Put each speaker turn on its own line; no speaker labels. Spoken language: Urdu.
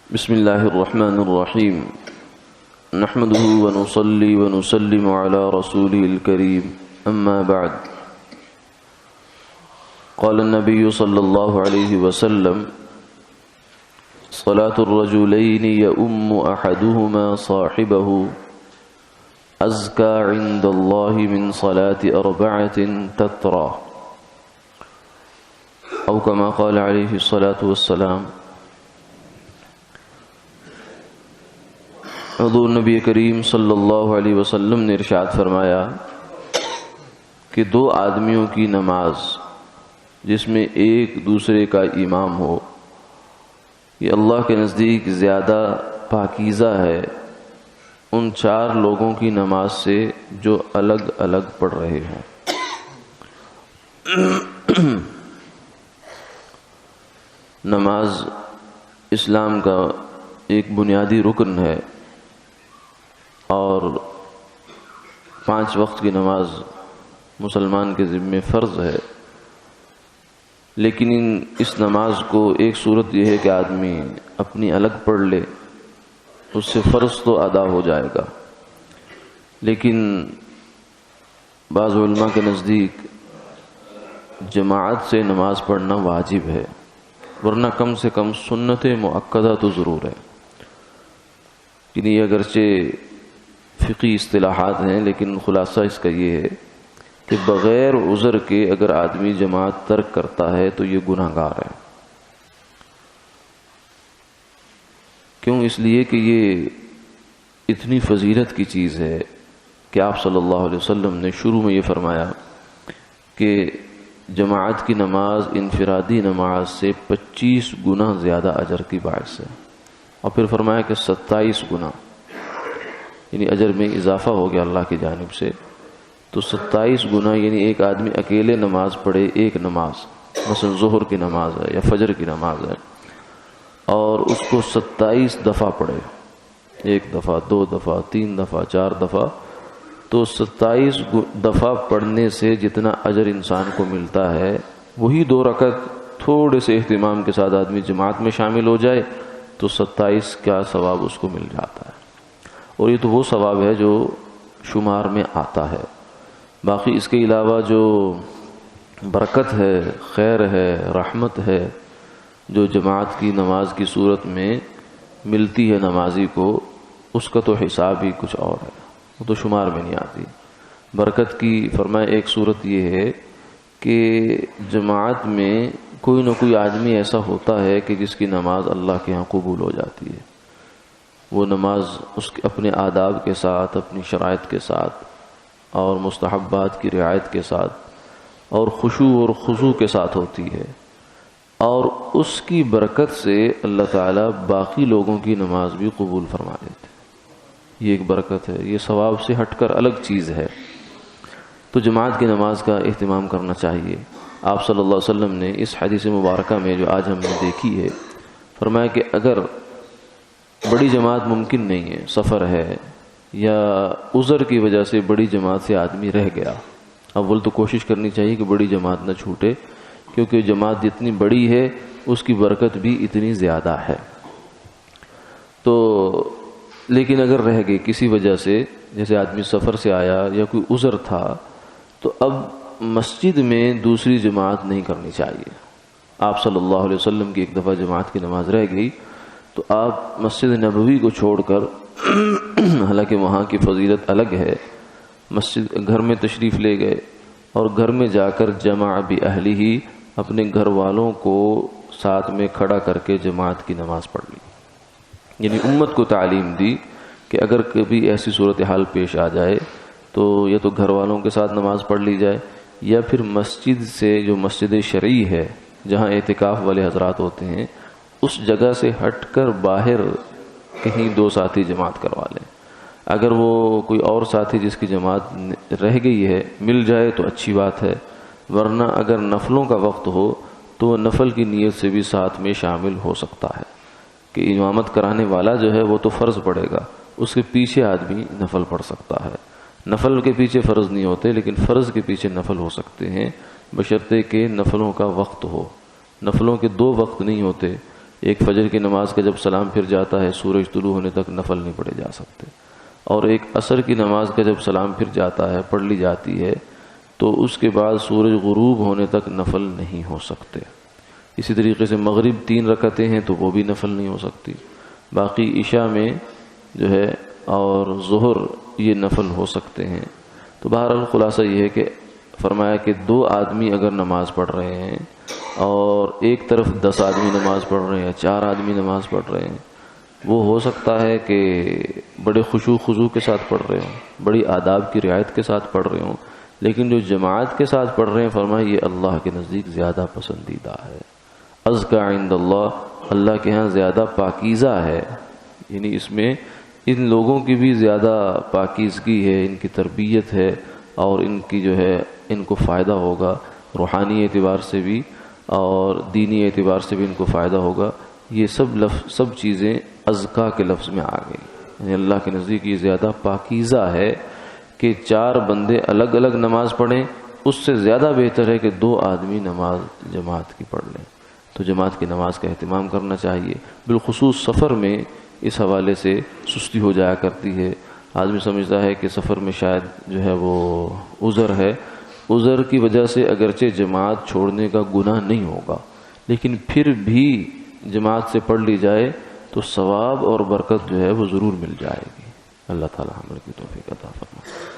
بسم الله الرحمن الرحيم نحمده ونصلي ونسلم على رسوله الكريم أما بعد قال النبي صلى الله عليه وسلم صلاة الرجلين يؤم أحدهما صاحبه أزكى عند الله من صلاة أربعة تترى أو كما قال عليه الصلاة والسلام۔ حضور نبی کریم صلی اللہ علیہ وسلم نے ارشاد فرمایا کہ دو آدمیوں کی نماز جس میں ایک دوسرے کا امام ہو یہ اللہ کے نزدیک زیادہ پاکیزہ ہے ان چار لوگوں کی نماز سے جو الگ الگ پڑھ رہے ہوں۔ نماز اسلام کا ایک بنیادی رکن ہے اور 5 وقت کی نماز مسلمان کے ذمہ فرض ہے، لیکن اس نماز کو ایک صورت یہ ہے کہ آدمی اپنی الگ پڑھ لے، اس سے فرض تو ادا ہو جائے گا، لیکن بعض علماء کے نزدیک جماعت سے نماز پڑھنا واجب ہے، ورنہ کم سے کم سنت مؤکدہ تو ضرور ہے۔ یہ اگرچہ فقہی اصطلاحات ہیں لیکن خلاصہ اس کا یہ ہے کہ بغیر عذر کے اگر آدمی جماعت ترک کرتا ہے تو یہ گناہ گار ہے۔ کیوں؟ اس لیے کہ یہ اتنی فضیلت کی چیز ہے کہ آپ صلی اللہ علیہ وسلم نے شروع میں یہ فرمایا کہ جماعت کی نماز انفرادی نماز سے 25 گنا زیادہ اجر کی باعث ہے، اور پھر فرمایا کہ 27 گنا، یعنی اجر میں اضافہ ہو گیا اللہ کی جانب سے، تو 27 گنا، یعنی ایک آدمی اکیلے نماز پڑھے، ایک نماز مثلا ظہر کی نماز ہے یا فجر کی نماز ہے، اور اس کو 27 دفعہ پڑھے، 1 دفعہ 2 دفعہ 3 دفعہ 4 دفعہ، تو 27 دفعہ پڑھنے سے جتنا اجر انسان کو ملتا ہے وہی 2 رکعت تھوڑے سے اہتمام کے ساتھ آدمی جماعت میں شامل ہو جائے تو 27 کا ثواب اس کو مل جاتا ہے، اور یہ تو وہ ثواب ہے جو شمار میں آتا ہے۔ باقی اس کے علاوہ جو برکت ہے، خیر ہے، رحمت ہے جو جماعت کی نماز کی صورت میں ملتی ہے نمازی کو، اس کا تو حساب ہی کچھ اور ہے، وہ تو شمار میں نہیں آتی۔ برکت کی فرمائے ایک صورت یہ ہے کہ جماعت میں کوئی نہ کوئی آدمی ایسا ہوتا ہے کہ جس کی نماز اللہ کے ہاں قبول ہو جاتی ہے، وہ نماز اس کے اپنے آداب کے ساتھ، اپنی شرائط کے ساتھ اور مستحبات کی رعایت کے ساتھ اور خشوع اور خضوع کے ساتھ ہوتی ہے، اور اس کی برکت سے اللہ تعالیٰ باقی لوگوں کی نماز بھی قبول فرما لیتے ہیں۔ یہ ایک برکت ہے، یہ ثواب سے ہٹ کر الگ چیز ہے۔ تو جماعت کی نماز کا اہتمام کرنا چاہیے۔ آپ صلی اللہ علیہ وسلم نے اس حدیث مبارکہ میں جو آج ہم نے دیکھی ہے فرمایا کہ اگر بڑی جماعت ممکن نہیں ہے، سفر ہے یا عذر کی وجہ سے بڑی جماعت سے آدمی رہ گیا، اول تو کوشش کرنی چاہیے کہ بڑی جماعت نہ چھوٹے، کیونکہ جماعت جتنی بڑی ہے اس کی برکت بھی اتنی زیادہ ہے۔ تو لیکن اگر رہ گئی کسی وجہ سے، جیسے آدمی سفر سے آیا یا کوئی عذر تھا، تو اب مسجد میں دوسری جماعت نہیں کرنی چاہیے۔ آپ صلی اللہ علیہ وسلم کی ایک دفعہ جماعت کی نماز رہ گئی تو آپ مسجد نبوی کو چھوڑ کر، حالانکہ وہاں کی فضیلت الگ ہے، مسجد گھر میں تشریف لے گئے اور گھر میں جا کر جمع بأہلہ، اپنے گھر والوں کو ساتھ میں کھڑا کر کے جماعت کی نماز پڑھ لی، یعنی امت کو تعلیم دی کہ اگر کبھی ایسی صورتحال پیش آ جائے تو یا تو گھر والوں کے ساتھ نماز پڑھ لی جائے، یا پھر مسجد سے، جو مسجد شرعی ہے جہاں اعتکاف والے حضرات ہوتے ہیں، اس جگہ سے ہٹ کر باہر کہیں 2 ساتھی جماعت کروا لیں۔ اگر وہ کوئی اور ساتھی جس کی جماعت رہ گئی ہے مل جائے تو اچھی بات ہے، ورنہ اگر نفلوں کا وقت ہو تو وہ نفل کی نیت سے بھی ساتھ میں شامل ہو سکتا ہے، کہ امامت کرانے والا جو ہے وہ تو فرض پڑھے گا، اس کے پیچھے آدمی نفل پڑھ سکتا ہے۔ نفل کے پیچھے فرض نہیں ہوتے، لیکن فرض کے پیچھے نفل ہو سکتے ہیں، بشرطے کہ نفلوں کا وقت ہو۔ نفلوں کے 2 وقت نہیں ہوتے، ایک فجر کی نماز کا جب سلام پھر جاتا ہے سورج طلوع ہونے تک نفل نہیں پڑھے جا سکتے، اور ایک عصر کی نماز کا جب سلام پھر جاتا ہے پڑھ لی جاتی ہے تو اس کے بعد سورج غروب ہونے تک نفل نہیں ہو سکتے۔ اسی طریقے سے مغرب 3 رکعتیں ہیں تو وہ بھی نفل نہیں ہو سکتی، باقی عشاء میں جو ہے اور ظہر یہ نفل ہو سکتے ہیں۔ تو بہرحال خلاصہ یہ ہے کہ فرمایا کہ 2 آدمی اگر نماز پڑھ رہے ہیں اور ایک طرف 10 آدمی نماز پڑھ رہے ہیں یا 4 آدمی نماز پڑھ رہے ہیں، وہ ہو سکتا ہے کہ بڑے خشوع خضوع کے ساتھ پڑھ رہے ہوں، بڑی آداب کی رعایت کے ساتھ پڑھ رہے ہوں، لیکن جو جماعت کے ساتھ پڑھ رہے ہیں فرمایا یہ اللہ کے نزدیک زیادہ پسندیدہ ہے، ازکا عند اللہ، اللہ کے ہاں زیادہ پاکیزہ ہے، یعنی اس میں ان لوگوں کی بھی زیادہ پاکیزگی ہے، ان کی تربیت ہے، اور ان کی جو ہے ان کو فائدہ ہوگا، روحانی اعتبار سے بھی اور دینی اعتبار سے بھی ان کو فائدہ ہوگا۔ یہ سب چیزیں ازکا کے لفظ میں آ گئی، یعنی اللہ کے نزدیک یہ زیادہ پاکیزہ ہے کہ 4 بندے الگ الگ نماز پڑھیں، اس سے زیادہ بہتر ہے کہ 2 آدمی نماز جماعت کی پڑھ لیں۔ تو جماعت کی نماز کا اہتمام کرنا چاہیے، بالخصوص سفر میں اس حوالے سے سستی ہو جایا کرتی ہے۔ آدمی سمجھتا ہے کہ سفر میں شاید جو ہے وہ عذر ہے، عذر کی وجہ سے اگرچہ جماعت چھوڑنے کا گناہ نہیں ہوگا، لیکن پھر بھی جماعت سے پڑھ لی جائے تو ثواب اور برکت جو ہے وہ ضرور مل جائے گی۔ اللہ تعالی ہم کی توفیق عطا فرمائے۔